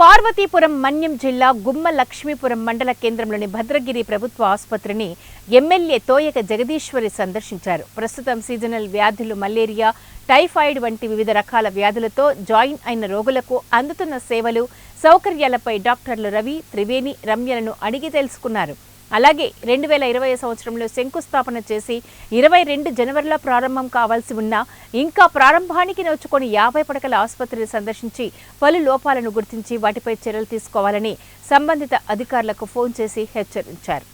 పార్వతీపురం మన్యం జిల్లా గుమ్మ లక్ష్మీపురం మండల కేంద్రంలోని భద్రగిరి ప్రభుత్వ ఆసుపత్రిని ఎమ్మెల్యే తోయక జగదీశ్వరి సందర్శించారు. ప్రస్తుతం సీజనల్ వ్యాధులు, మలేరియా, టైఫాయిడ్ వంటి వివిధ రకాల వ్యాధులతో జాయిన్ అయిన రోగులకు అందుతున్న సేవలు, సౌకర్యాలపై డాక్టర్లు రవి, త్రివేణి, రమ్యలను అడిగి తెలుసుకున్నారు. అలాగే 2020 సంవత్సరంలో శంకుస్థాపన చేసి 22 జనవరిలో ప్రారంభం కావాల్సి ఉన్నా ఇంకా ప్రారంభానికి నోచుకొని 50 పడకల ఆసుపత్రిని సందర్శించి పలు లోపాలను గుర్తించి వాటిపై చర్యలు తీసుకోవాలని సంబంధిత అధికారులకు ఫోన్ చేసి హెచ్చరించారు.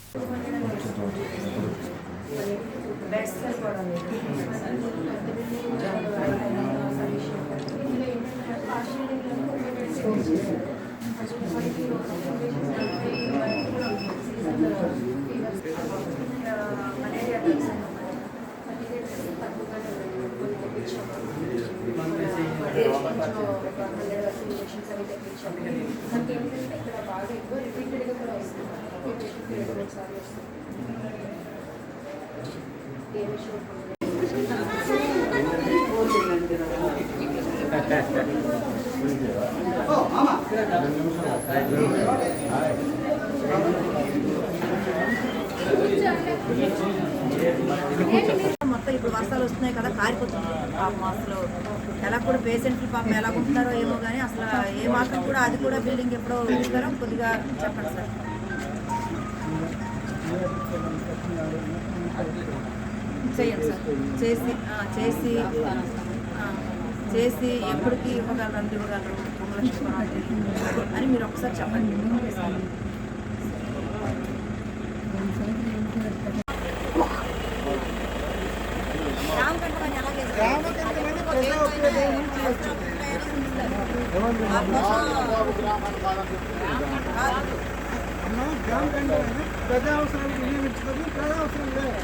మొత్తం ఇప్పుడు వర్షాలు వస్తున్నాయి కదా, కారిపోతుంది పాపం. అసలు ఎలా కూడా పేషెంట్లు పాపం ఎలా ఉంటున్నారో ఏమో కానీ అసలు ఏ మాత్రం కూడా అది కూడా బిల్డింగ్ ఎప్పుడో ఇస్తారో కొద్దిగా చెప్పండి సార్. చేయండి సార్, చేసి చేసి ఎప్పటికీ ఇవ్వగలరు అని మీరు ఒకసారి చెప్పండి. ప్రజా అవసరాలకు వినియోగించుకొని ప్రజా అవసరం లేదు.